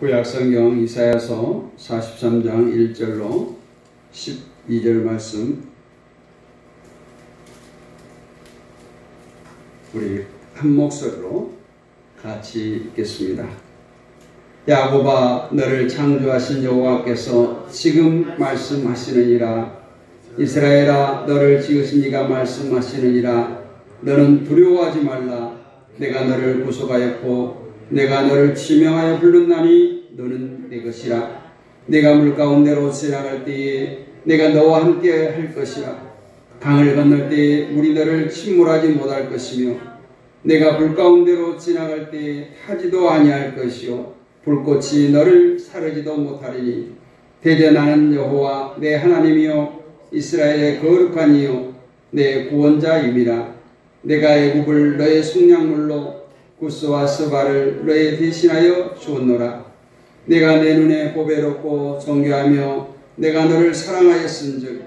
구약성경 이사야서 43장 1절로 12절 말씀 우리 한 목소리로 같이 읽겠습니다. 야곱아, 너를 창조하신 여호와께서 지금 말씀하시느니라. 이스라엘아, 너를 지으신 이가 말씀하시느니라. 너는 두려워하지 말라. 내가 너를 구속하였고 내가 너를 지명하여 불렀나니 너는 내 것이라. 내가 물 가운데로 지나갈 때에 내가 너와 함께 할 것이라. 강을 건널 때에 물이 너를 침몰하지 못할 것이며 내가 불 가운데로 지나갈 때에 타지도 아니할 것이요 불꽃이 너를 사르지도 못하리니 대저 나는 여호와 내 하나님이요 이스라엘의 거룩한 이요 내 구원자임이라. 내가 애굽을 너의 속량물로 구스와 스바를 너의 대신하여 주었노라. 내가 내 눈에 보배롭고 정교하며 내가 너를 사랑하였은즉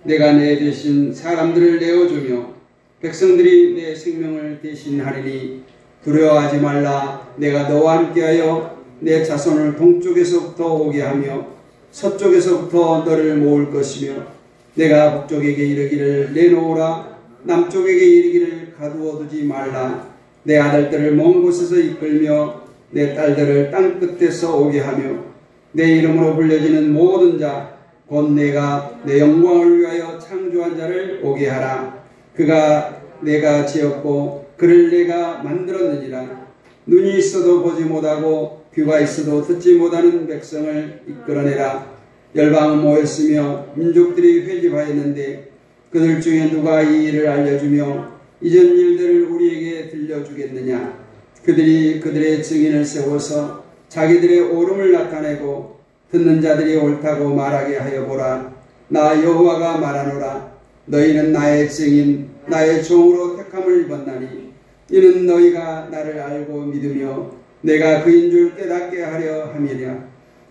내가 내 대신 사람들을 내어주며 백성들이 내 생명을 대신하리니 두려워하지 말라. 내가 너와 함께하여 내 자손을 동쪽에서부터 오게 하며 서쪽에서부터 너를 모을 것이며 내가 북쪽에게 이르기를 내놓으라. 남쪽에게 이르기를 가두어 두지 말라. 내 아들들을 먼 곳에서 이끌며 내 딸들을 땅 끝에서 오게 하며 내 이름으로 불려지는 모든 자 곧 내가 내 영광을 위하여 창조한 자를 오게 하라. 그가 내가 지었고 그를 내가 만들었느니라. 눈이 있어도 보지 못하고 귀가 있어도 듣지 못하는 백성을 이끌어내라. 열방은 모였으며 민족들이 회집하였는데 그들 중에 누가 이 일을 알려주며 이전 일들을 우리에게 들려주겠느냐. 그들이 그들의 증인을 세워서 자기들의 옳음을 나타내고 듣는 자들이 옳다고 말하게 하여 보라. 나 여호와가 말하노라. 너희는 나의 증인 나의 종으로 택함을 입었나니 이는 너희가 나를 알고 믿으며 내가 그인 줄 깨닫게 하려 함이랴.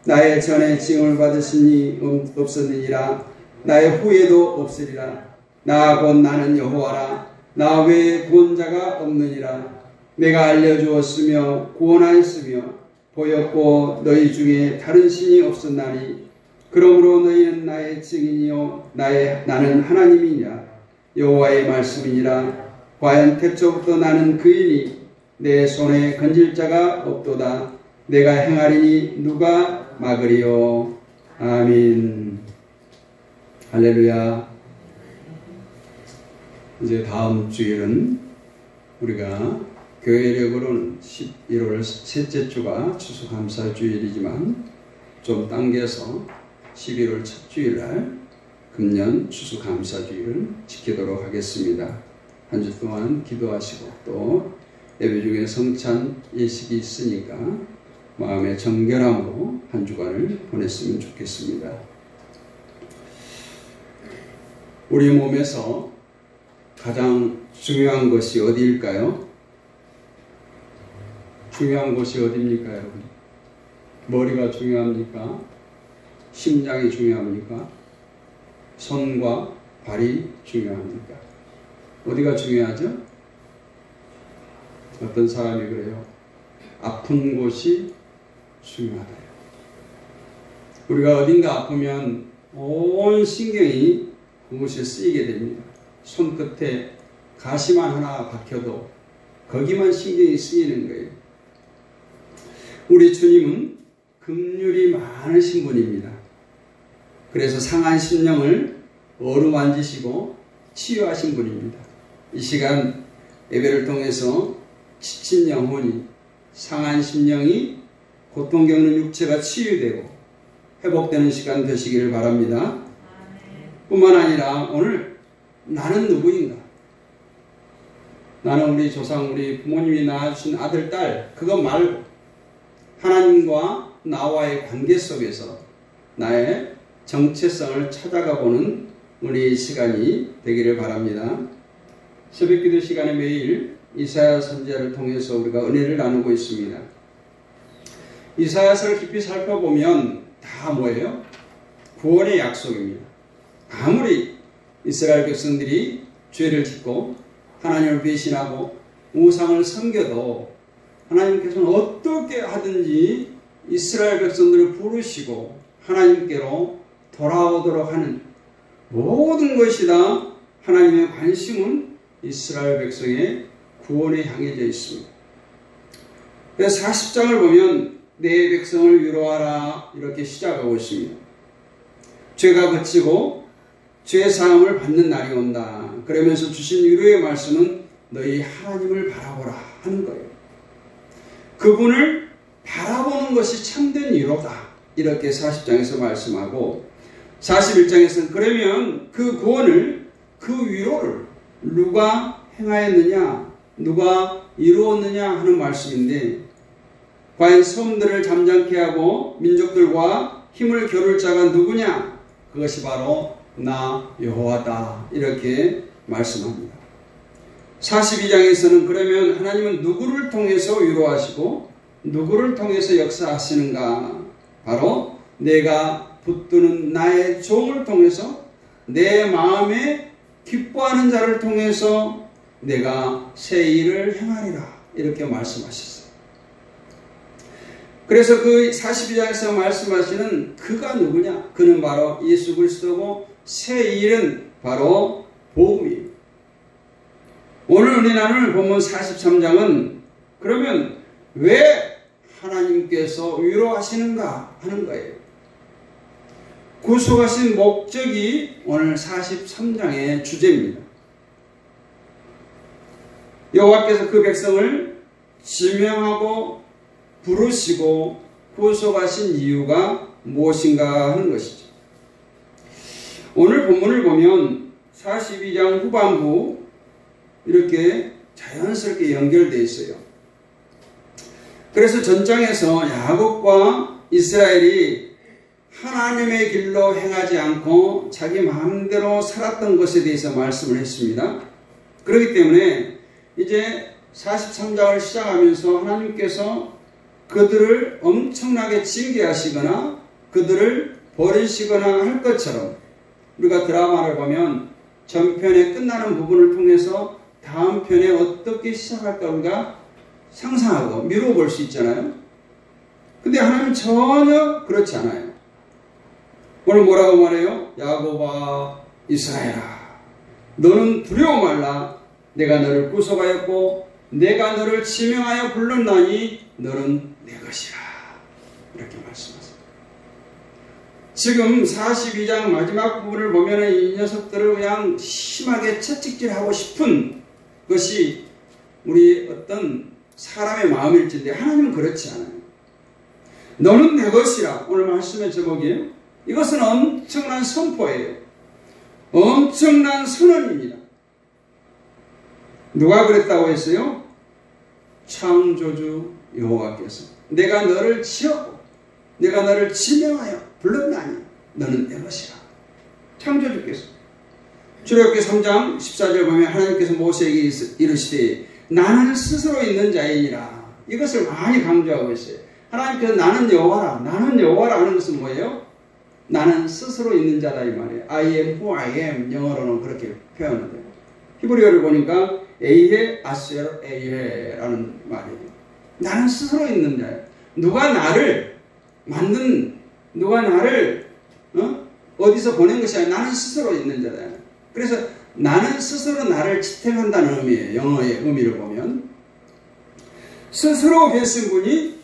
나의 전에 징을 받으신 이 없었느니라. 나의 후에도 없으리라. 나 곧 나는 여호와라. 나 외에 구원자가 없느니라. 내가 알려주었으며 구원하였으며 보였고 너희 중에 다른 신이 없었나니 그러므로 너희는 나의 증인이요 나는 하나님이냐. 여호와의 말씀이니라. 과연 태초부터 나는 그이니 내 손에 건질 자가 없도다. 내가 행하리니 누가 막으리요. 아멘. 할렐루야. 이제 다음 주일은 우리가 교회력으로는 11월 셋째 주가 추수감사주일이지만 좀 당겨서 11월 첫 주일날 금년 추수감사주일을 지키도록 하겠습니다. 한 주 동안 기도하시고 또 예배 중에 성찬 예식이 있으니까 마음의 정결함으로 한 주간을 보냈으면 좋겠습니다. 우리 몸에서 가장 중요한 것이 어디일까요? 중요한 곳이 어디입니까, 여러분? 머리가 중요합니까? 심장이 중요합니까? 손과 발이 중요합니까? 어디가 중요하죠? 어떤 사람이 그래요. 아픈 곳이 중요하다. 우리가 어딘가 아프면 온 신경이 그곳에 쓰이게 됩니다. 손끝에 가시만 하나 박혀도 거기만 신경이 쓰이는 거예요. 우리 주님은 긍휼이 많으신 분입니다. 그래서 상한 심령을 어루만지시고 치유하신 분입니다. 이 시간 예배를 통해서 지친 영혼이 상한 심령이 고통 겪는 육체가 치유되고 회복되는 시간 되시기를 바랍니다. 뿐만 아니라 오늘 나는 누구인가? 나는 우리 조상 우리 부모님이 낳아주신 아들 딸 그거 말고 하나님과 나와의 관계 속에서 나의 정체성을 찾아가보는 우리 시간이 되기를 바랍니다. 새벽기도 시간에 매일 이사야 선지자를 통해서 우리가 은혜를 나누고 있습니다. 이사야서를 깊이 살펴보면 다 뭐예요? 구원의 약속입니다. 아무리 이스라엘 백성들이 죄를 짓고 하나님을 배신하고 우상을 섬겨도 하나님께서는 어떻게 하든지 이스라엘 백성들을 부르시고 하나님께로 돌아오도록 하는 모든 것이 다 하나님의 관심은 이스라엘 백성의 구원에 향해져 있습니다. 그래서 40장을 보면 내 백성을 위로하라 이렇게 시작하고 있습니다. 죄가 그치고 죄 사함을 받는 날이 온다. 그러면서 주신 위로의 말씀은 너희 하나님을 바라보라 하는 거예요. 그분을 바라보는 것이 참된 위로다. 이렇게 40장에서 말씀하고 41장에서는 그러면 그 구원을, 그 위로를 누가 행하였느냐, 누가 이루었느냐 하는 말씀인데, 과연 섬들을 잠잠케 하고 민족들과 힘을 겨룰 자가 누구냐? 그것이 바로 나 여호와다. 이렇게 말씀합니다. 42장에서는 그러면 하나님은 누구를 통해서 위로하시고 누구를 통해서 역사하시는가? 바로 내가 붙드는 나의 종을 통해서, 내 마음에 기뻐하는 자를 통해서 내가 새 일을 행하리라. 이렇게 말씀하셨어요. 그래서 그 42장에서 말씀하시는 그가 누구냐? 그는 바로 예수 그리스도고 새 일은 바로 복음입니다. 오늘 은혜 나눌 본문 43장은 그러면 왜 하나님께서 위로하시는가 하는 거예요. 구속하신 목적이 오늘 43장의 주제입니다. 여호와께서 그 백성을 지명하고 부르시고 구속하신 이유가 무엇인가 하는 것이죠. 오늘 본문을 보면 42장 후반부 이렇게 자연스럽게 연결되어 있어요. 그래서 전장에서 야곱과 이스라엘이 하나님의 길로 행하지 않고 자기 마음대로 살았던 것에 대해서 말씀을 했습니다. 그렇기 때문에 이제 43장을 시작하면서 하나님께서 그들을 엄청나게 징계하시거나 그들을 버리시거나 할 것처럼, 우리가 드라마를 보면 전편에 끝나는 부분을 통해서 다음 편에 어떻게 시작할까 우리가 상상하고 미뤄볼 수 있잖아요. 근데 하나님은 전혀 그렇지 않아요. 오늘 뭐라고 말해요? 야곱아 이스라엘아, 너는 두려워 말라. 내가 너를 구속하였고 내가 너를 지명하여 불렀나니 너는 내 것이라. 이렇게 말씀하세요. 지금 42장 마지막 부분을 보면 이 녀석들을 그냥 심하게 채찍질하고 싶은 것이 우리 어떤 사람의 마음일진데 하나님은 그렇지 않아요. 너는 내 것이라. 오늘 말씀의 제목이에요. 이것은 엄청난 선포예요. 엄청난 선언입니다. 누가 그랬다고 했어요? 창조주 여호와께서 내가 너를 지었고 내가 너를 지명하여 불렀나니 너는 내 것이라. 창조주께서. 출애굽기 3장 14절 보면 하나님께서 모세에게 이르시되 나는 스스로 있는 자이니라. 이것을 많이 강조하고 있어요. 하나님께서 나는 여호와라, 나는 여호와라 하는 것은 뭐예요? 나는 스스로 있는 자다 이 말이에요. I am who I am. 영어로는 그렇게 표현을 해요. 히브리어를 보니까 에이헤 아스엘 에이헤라는 말이에요. 나는 스스로 있는 자예요. 누가 나를 어디서 보낸 것이 아니라 나는 스스로 있는 자다. 그래서 나는 스스로 나를 지탱한다는 의미예요. 영어의 의미를 보면 스스로 계신 분이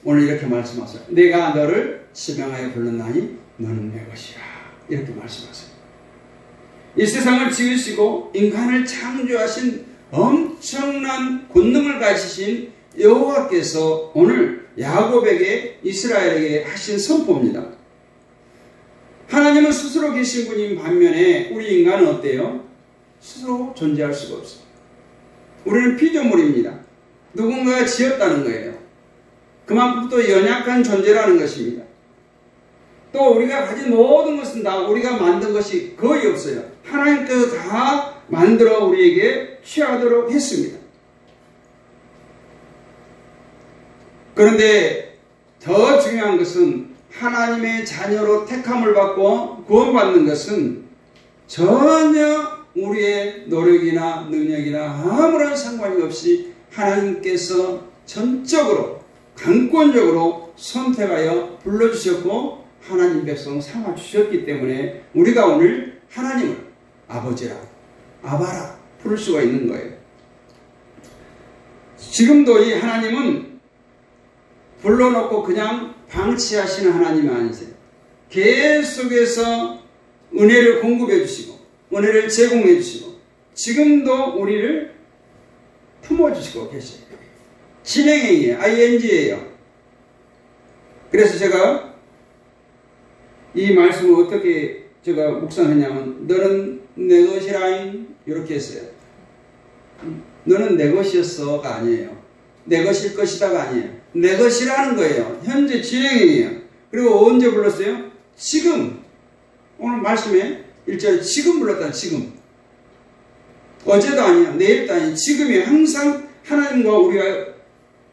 오늘 이렇게 말씀하세요. 내가 너를 지명하여 불렀나니 너는 내 것이라. 이렇게 말씀하세요. 이 세상을 지으시고 인간을 창조하신 엄청난 권능을 가지신 여호와께서 오늘 야곱에게 이스라엘에게 하신 선포입니다. 하나님은 스스로 계신 분인 반면에 우리 인간은 어때요? 스스로 존재할 수가 없어요. 우리는 피조물입니다. 누군가가 지었다는 거예요. 그만큼 또 연약한 존재라는 것입니다. 또 우리가 가진 모든 것은 다 우리가 만든 것이 거의 없어요. 하나님께서 다 만들어 우리에게 취하도록 했습니다. 그런데 더 중요한 것은 하나님의 자녀로 택함을 받고 구원받는 것은 전혀 우리의 노력이나 능력이나 아무런 상관이 없이 하나님께서 전적으로 강권적으로 선택하여 불러주셨고 하나님 백성 삼아주셨기 때문에 우리가 오늘 하나님을 아버지라, 아바라 부를 수가 있는 거예요. 지금도 이 하나님은 불러놓고 그냥 방치하시는 하나님이 아니세요. 계속해서 은혜를 공급해 주시고 은혜를 제공해 주시고 지금도 우리를 품어주시고 계세요. 진행형이에요. ing예요. 그래서 제가 이 말씀을 어떻게 제가 묵상했냐면 너는 내 것이라잉 이렇게 했어요. 너는 내 것이었어가 아니에요. 내 것일 것이다가 아니에요. 내 것이라는 거예요. 현재 진행형이에요. 그리고 언제 불렀어요? 지금. 오늘 말씀에 1절에 지금 불렀다. 지금. 어제도 아니야. 내일도 아니야. 지금이 항상 하나님과 우리가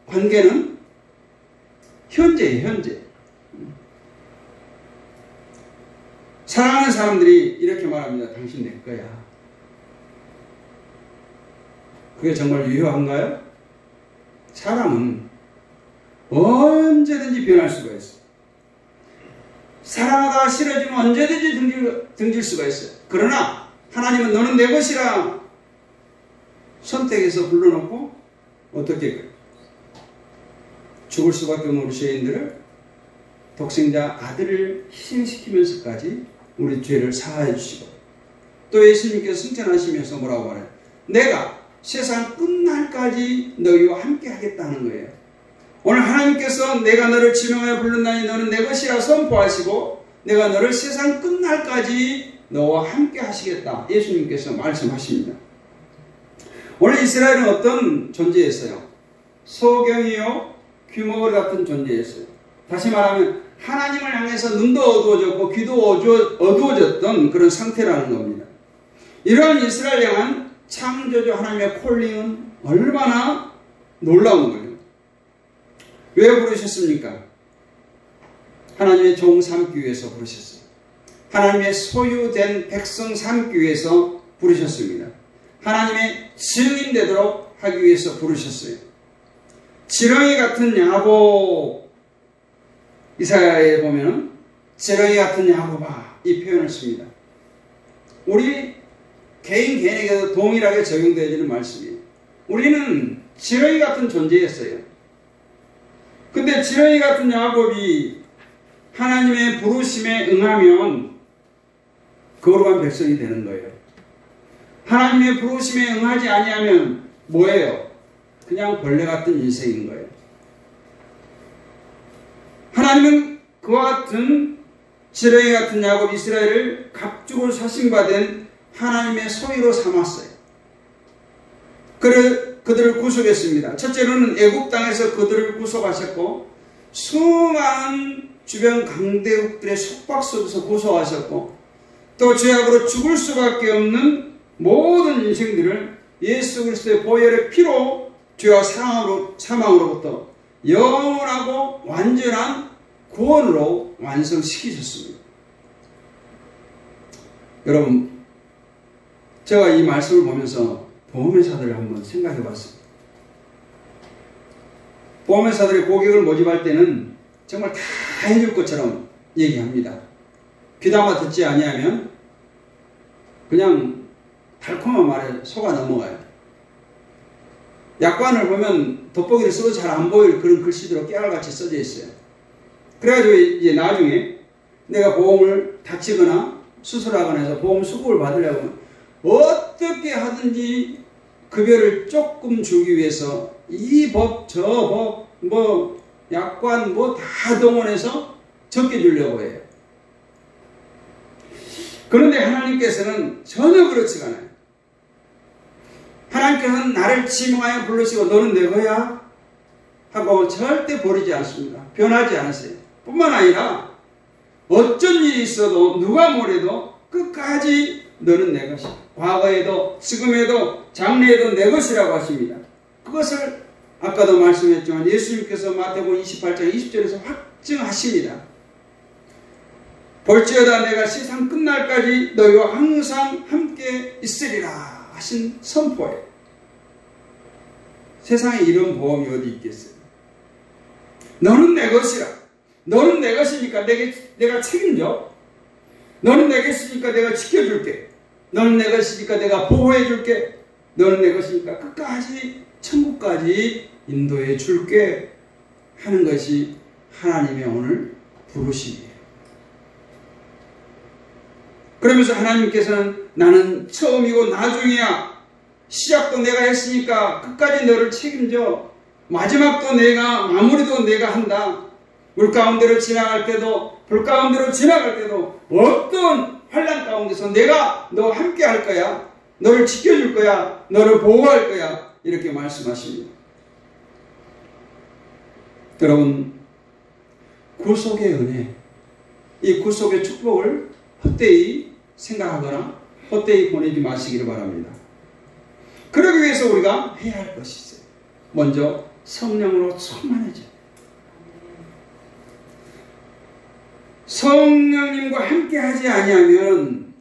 관계는 현재예요. 현재. 사랑하는 사람들이 이렇게 말합니다. 당신 내 거야. 그게 정말 유효한가요? 사람은 언제든지 변할 수가 있어요. 사랑하다가 싫어지면 언제든지 등질 수가 있어요. 그러나 하나님은 너는 내 것이라 선택해서 불러놓고 어떻게 죽을 수밖에 없는 우리 죄인들을 독생자 아들을 희생시키면서까지 우리 죄를 사하여 주시고 또 예수님께서 승천하시면서 뭐라고 말해요? 내가 세상 끝날까지 너희와 함께 하겠다는 거예요. 오늘 하나님께서 내가 너를 지명하여 불렀나니 너는 내 것이라 선포하시고 내가 너를 세상 끝날까지 너와 함께 하시겠다. 예수님께서 말씀하십니다. 오늘 이스라엘은 어떤 존재였어요? 소경이요 규모를 같은 존재였어요. 다시 말하면 하나님을 향해서 눈도 어두워졌고 귀도 어두워졌던 그런 상태라는 겁니다. 이러한 이스라엘 향한 창조주 하나님의 콜링은 얼마나 놀라운 거예요. 왜 부르셨습니까? 하나님의 종 삼기 위해서 부르셨어요. 하나님의 소유된 백성 삼기 위해서 부르셨습니다. 하나님의 증인 되도록 하기 위해서 부르셨어요. 지렁이 같은 야곱, 이사야에 보면 지렁이 같은 야곱아 이 표현을 씁니다. 우리 개인에게도 동일하게 적용되어지는 말씀이에요. 우리는 지렁이 같은 존재였어요. 근데 지렁이 같은 야곱이 하나님의 부르심에 응하면 거룩한 백성이 되는 거예요. 하나님의 부르심에 응하지 아니하면 뭐예요? 그냥 벌레 같은 인생인 거예요. 하나님은 그와 같은 지렁이 같은 야곱 이스라엘을 갑주로 사신받은 하나님의 소유로 삼았어요. 그들을 구속했습니다. 첫째로는 애굽 땅에서 그들을 구속하셨고 수많은 주변 강대국들의 속박 속에서 구속하셨고 또 죄악으로 죽을 수밖에 없는 모든 인생들을 예수 그리스도의 보혈의 피로 죄와 사망으로부터 영원하고 완전한 구원으로 완성시키셨습니다. 여러분, 제가 이 말씀을 보면서 보험회사들을 한번 생각해 봤습니다. 보험회사들의 고객을 모집할 때는 정말 다 해줄 것처럼 얘기합니다. 귀담아 듣지 아니하면 그냥 달콤한 말에 속아 넘어가요. 약관을 보면 돋보기를 써도 잘 안 보일 그런 글씨대로 깨알같이 써져 있어요. 그래가지고 이제 나중에 내가 보험을 다치거나 수술하거나 해서 보험 수급을 받으려고 하면 어떻게 하든지 급여를 조금 주기 위해서 이 법, 저 법, 뭐 약관 뭐 다 동원해서 적게 주려고 해요. 그런데 하나님께서는 전혀 그렇지가 않아요. 하나님께서는 나를 지명하여 부르시고 너는 내 거야 하고 절대 버리지 않습니다. 변하지 않으세요. 뿐만 아니라 어쩐 일이 있어도 누가 뭐래도 끝까지 너는 내 것이다. 과거에도 지금에도 장래에도 내 것이라고 하십니다. 그것을 아까도 말씀했지만 예수님께서 마태복음 28장 20절에서 확증하십니다. 볼지어다 내가 세상 끝날까지 너희와 항상 함께 있으리라 하신 선포예요. 세상에 이런 보험이 어디 있겠어요? 너는 내 것이라. 너는 내 것이니까 내가 책임져. 너는 내 것이니까 내가 지켜줄게. 너는 내 것이니까 내가 보호해줄게. 너는 내 것이니까 끝까지 천국까지 인도해 줄게 하는 것이 하나님의 오늘 부르심이에요. 그러면서 하나님께서는 나는 처음이고 나중이야. 시작도 내가 했으니까 끝까지 너를 책임져. 마지막도 내가, 마무리도 내가 한다. 물 가운데로 지나갈 때도, 불 가운데로 지나갈 때도, 어떤 환난 가운데서 내가 너와 함께 할 거야. 너를 지켜줄 거야. 너를 보호할 거야. 이렇게 말씀하십니다. 여러분, 구속의 은혜, 이 구속의 축복을 헛되이 생각하거나 헛되이 보내지 마시기를 바랍니다. 그러기 위해서 우리가 해야 할 것이 있어요. 먼저 성령으로 충만해져. 성령님과 함께 하지 아니하면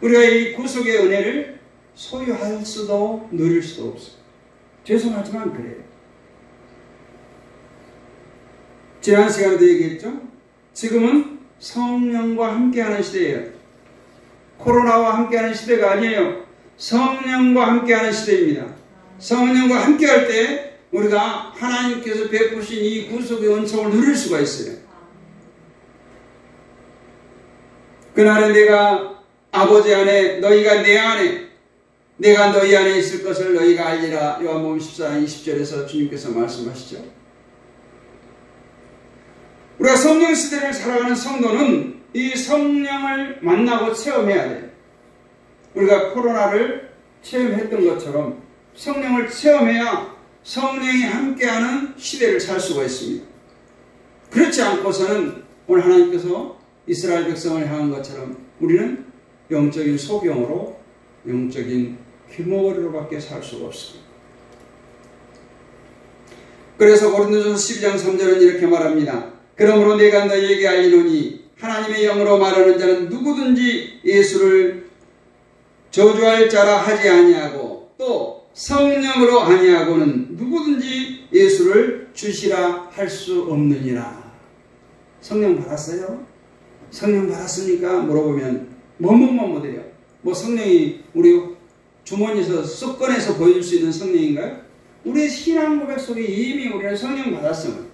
우리가 이 구속의 은혜를 소유할 수도 누릴 수도 없어요. 죄송하지만 그래요. 지난 시간에도 얘기했죠? 지금은 성령과 함께하는 시대예요. 코로나와 함께하는 시대가 아니에요. 성령과 함께하는 시대입니다. 성령과 함께할 때 우리가 하나님께서 베푸신 이 구속의 은총을 누릴 수가 있어요. 그날은 내가 아버지 안에 너희가 내 안에 내가 너희 안에 있을 것을 너희가 알리라. 요한복음 14장 20절에서 주님께서 말씀하시죠. 우리가 성령 시대를 살아가는 성도는 이 성령을 만나고 체험해야 돼요. 우리가 코로나를 체험했던 것처럼 성령을 체험해야 성령이 함께하는 시대를 살 수가 있습니다. 그렇지 않고서는 오늘 하나님께서 이스라엘 백성을 향한 것처럼 우리는 영적인 소경으로 영적인 귀머거리로밖에 살 수가 없습니다. 그래서 고린도전서 12장 3절은 이렇게 말합니다. 그러므로 내가 너희에게 알리노니 하나님의 영으로 말하는 자는 누구든지 예수를 저주할 자라 하지 아니하고 또 성령으로 아니하고는 누구든지 예수를 주시라 할 수 없느니라. 성령 받았어요? 성령 받았으니까 물어보면 뭐뭐뭐뭐돼요. 뭐 성령이 우리 주머니에서 쏙 꺼내서 보여줄 수 있는 성령인가요? 우리의 신앙 고백 속에 이미 우리는 성령 받았으면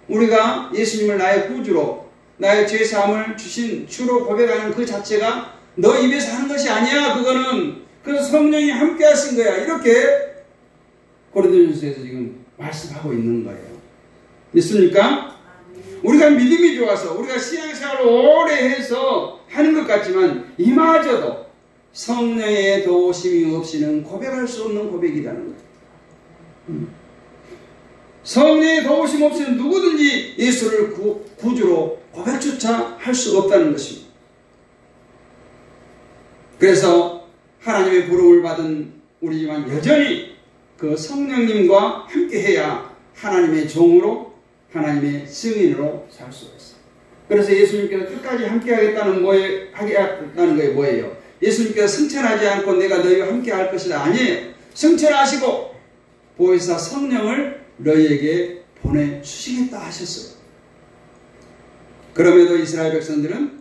우리가 예수님을 나의 구주로 나의 죄사함을 주신 주로 고백하는 그 자체가 너 입에서 하는 것이 아니야. 그거는 그래서 성령이 함께 하신 거야. 이렇게 고린도전서에서 지금 말씀하고 있는 거예요. 믿습니까? 우리가 믿음이 좋아서 우리가 신앙생활을 오래 해서 하는 것 같지만 이마저도 성령의 도우심이 없이는 고백할 수 없는 고백이라는 거예요. 성령의 도우심 없이는 누구든지 예수를 구주로 고백조차 할 수가 없다는 것입니다. 그래서 하나님의 부름을 받은 우리지만 여전히 그 성령님과 함께해야 하나님의 종으로 하나님의 증인으로 살 수가 있어요. 그래서 예수님께서 끝까지 함께하겠다는 하겠다는 게 뭐예요? 예수님께서 승천하지 않고 내가 너희와 함께할 것이다. 아니에요. 승천하시고 보혜사 성령을 너희에게 보내주시겠다 하셨어요. 그럼에도 이스라엘 백성들은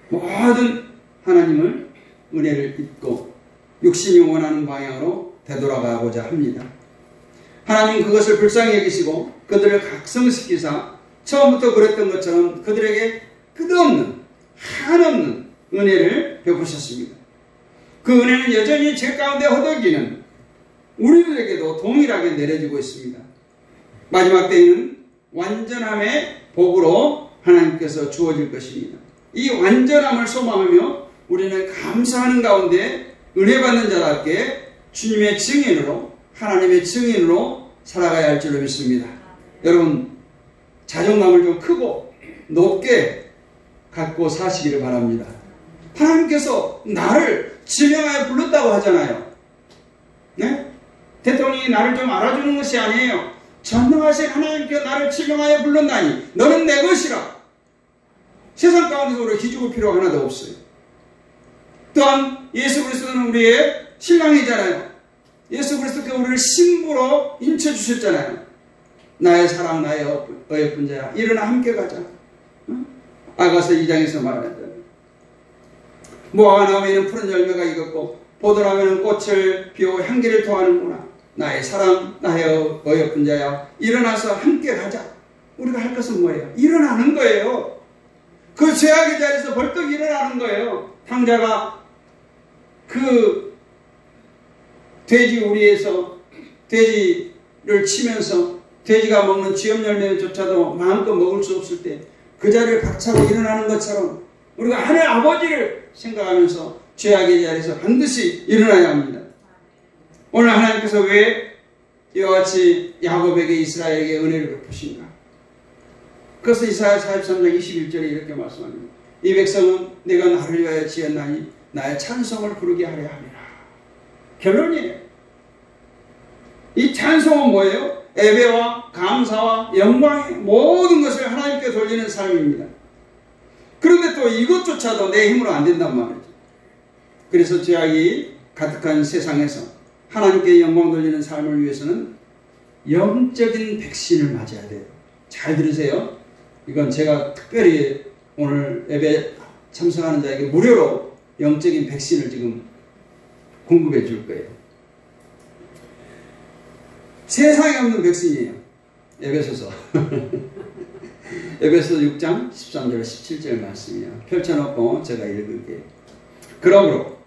모든 하나님을 은혜를 잊고 육신이 원하는 방향으로 되돌아가고자 합니다. 하나님 그것을 불쌍히 여기시고 그들을 각성시키사 처음부터 그랬던 것처럼 그들에게 끝없는 한없는 은혜를 베푸셨습니다. 그 은혜는 여전히 죄 가운데 허덕이는 우리들에게도 동일하게 내려지고 있습니다. 마지막 때에는 완전함의 복으로 하나님께서 주어질 것입니다. 이 완전함을 소망하며 우리는 감사하는 가운데 은혜 받는 자답게 주님의 증인으로 하나님의 증인으로 살아가야 할 줄로 믿습니다. 여러분 자존감을 좀 크고 높게 갖고 사시기를 바랍니다. 하나님께서 나를 지명하여 불렀다고 하잖아요. 네? 대통령이 나를 좀 알아주는 것이 아니에요. 전능하신 하나님께서 나를 지명하여 불렀나니 너는 내 것이라. 세상 가운데서 우리가 기죽을 필요가 하나도 없어요. 또한 예수 그리스도는 우리의 신랑이잖아요. 예수 그리스도께서 우리를 신부로 인쳐주셨잖아요. 나의 사랑 나의 어여쁜 자야 일어나 함께 가자. 아가서 2장에서 말했다. 무화과 나무에는 푸른 열매가 익었고 포도나무에는 꽃을 피우고 향기를 토하는구나. 나의 사랑 나의 어여쁜 자야 일어나서 함께 가자. 우리가 할 것은 뭐예요? 일어나는 거예요. 그 죄악의 자리에서 벌떡 일어나는 거예요. 탕자가 그 돼지 우리에서 돼지를 치면서 돼지가 먹는 쥐염 열매조차도 마음껏 먹을 수 없을 때 그 자리를 박차고 일어나는 것처럼 우리가 하늘 아버지를 생각하면서 죄악의 자리에서 반드시 일어나야 합니다. 오늘 하나님께서 왜 이와 같이 야곱에게 이스라엘에게 은혜를 베푸신가? 그래서 이사야 43장 21절에 이렇게 말씀합니다. 이 백성은 내가 나를 위하여 지었나니 나의 찬송을 부르게 하려 함이라. 결론이에요. 이 찬송은 뭐예요? 예배와 감사와 영광의 모든 것을 하나님께 돌리는 삶입니다. 그런데 또 이것조차도 내 힘으로 안 된단 말이죠. 그래서 죄악이 가득한 세상에서 하나님께 영광 돌리는 삶을 위해서는 영적인 백신을 맞아야 돼요. 잘 들으세요. 이건 제가 특별히 오늘 예배 참석하는 자에게 무료로 영적인 백신을 지금 공급해 줄 거예요. 세상에 없는 백신이에요. 에베소서. 에베소 6장 13절 17절 말씀이에요. 펼쳐놓고 제가 읽을게요. 그러므로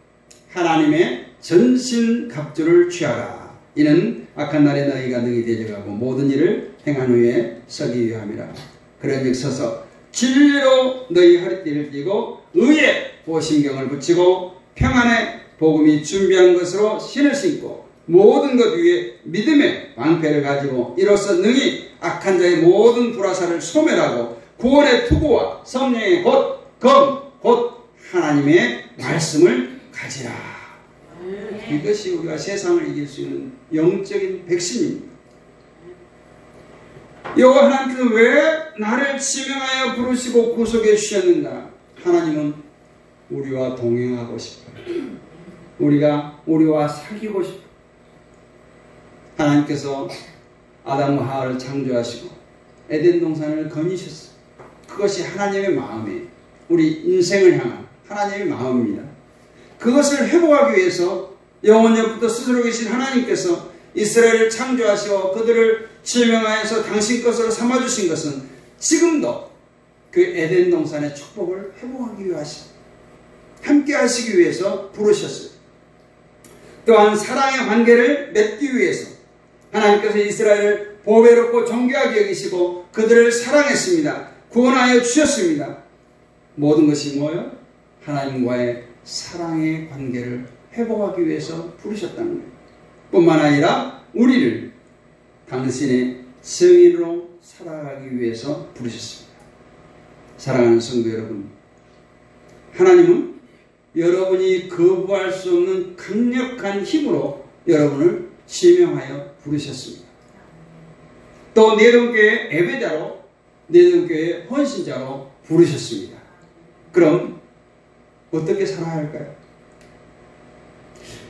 하나님의 전신갑주를 취하라. 이는 악한 날에 너희가 능히 대적하고 모든 일을 행한 후에 서기 위함이라. 그런즉 서서 진리로 너희 허리띠를 띠고 의의 보신경을 붙이고 평안의 복음이 준비한 것으로 신을 신고 모든 것 위에 믿음의 방패를 가지고 이로써 능히 악한 자의 모든 불화살을 소멸하고 구원의 투구와 성령의 곧 하나님의 말씀을 가지라. 이것이 우리가 세상을 이길 수 있는 영적인 백신입니다. 여호와 하나님께서 왜 나를 지명하여 부르시고 구속해 주셨는가? 하나님은 우리와 동행하고 싶어요. 우리와 사귀고 싶어요. 하나님께서 아담과 하와를 창조하시고 에덴 동산을 거니셨어요. 그것이 하나님의 마음이에요. 우리 인생을 향한 하나님의 마음입니다. 그것을 회복하기 위해서 영원전부터 스스로 계신 하나님께서 이스라엘을 창조하시고 그들을 지명하여서 당신 것으로 삼아주신 것은 지금도 그 에덴 동산의 축복을 회복하기 위하시 함께 하시기 위해서 부르셨어요. 또한 사랑의 관계를 맺기 위해서 하나님께서 이스라엘을 보배롭고 존귀하게 여기시고 그들을 사랑했습니다. 구원하여 주셨습니다. 모든 것이 뭐예요? 하나님과의 사랑의 관계를 회복하기 위해서 부르셨다는 거예요. 뿐만 아니라 우리를 당신의 증인으로 살아가기 위해서 부르셨습니다. 사랑하는 성도 여러분, 하나님은 여러분이 거부할 수 없는 강력한 힘으로 여러분을 지명하여 부르셨습니다. 또 내동교회 예배자로 내동교회 헌신자로 부르셨습니다. 그럼 어떻게 살아야 할까요?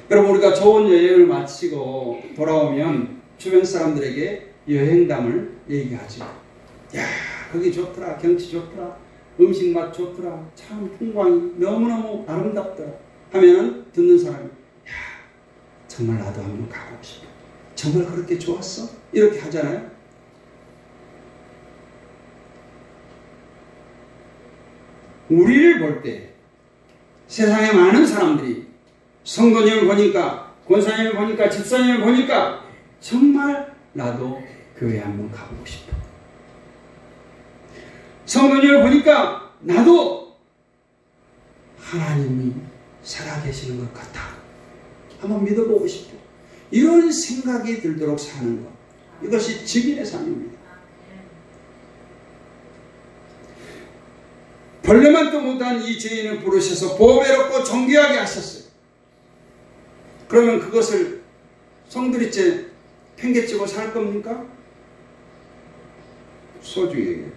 여러분, 우리가 좋은 여행을 마치고 돌아오면 주변 사람들에게 여행담을 얘기하죠. 야, 거기 좋더라, 경치 좋더라, 음식 맛 좋더라, 참 풍광이 너무너무 아름답더라 하면 듣는 사람이 야, 정말 나도 한번 가보고 싶어. 정말 그렇게 좋았어? 이렇게 하잖아요. 우리를 볼 때 세상에 많은 사람들이 성도님을 보니까, 권사님을 보니까, 집사님을 보니까 정말 나도 교회 한번 가보고 싶어. 성도님을 보니까 나도 하나님이 살아계시는 것 같아. 한번 믿어보고 싶어. 이런 생각이 들도록 사는 것. 이것이 증인의 삶입니다. 벌레만도 못한 이 죄인을 부르셔서 보배롭고 존귀하게 하셨어요. 그러면 그것을 성들이째 팽개치고 살 겁니까? 소중히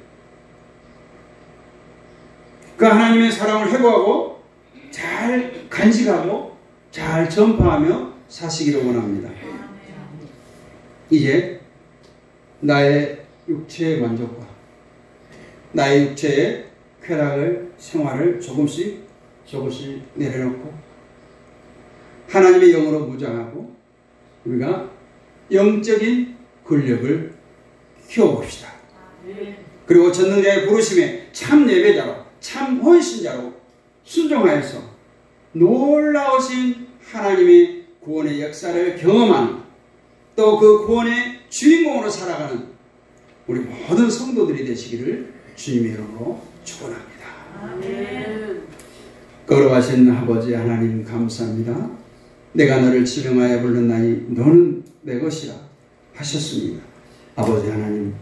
그 하나님의 사랑을 회복하고 잘 간직하고 잘 전파하며 사시기를 원합니다. 이제 나의 육체의 만족과 나의 육체의 쾌락을 생활을 조금씩 내려놓고 하나님의 영으로 무장하고 우리가 영적인 권력을 키워봅시다. 그리고 전능자의 부르심에 참 예배자로 참 헌신자로 순종하여서 놀라우신 하나님의 구원의 역사를 경험하는 또 그 구원의 주인공으로 살아가는 우리 모든 성도들이 되시기를 주님의 이름으로 축원합니다. 아멘. 거룩하신 아버지 하나님 감사합니다. 내가 너를 지명하여 불렀나니 너는 내 것이라 하셨습니다. 아버지 하나님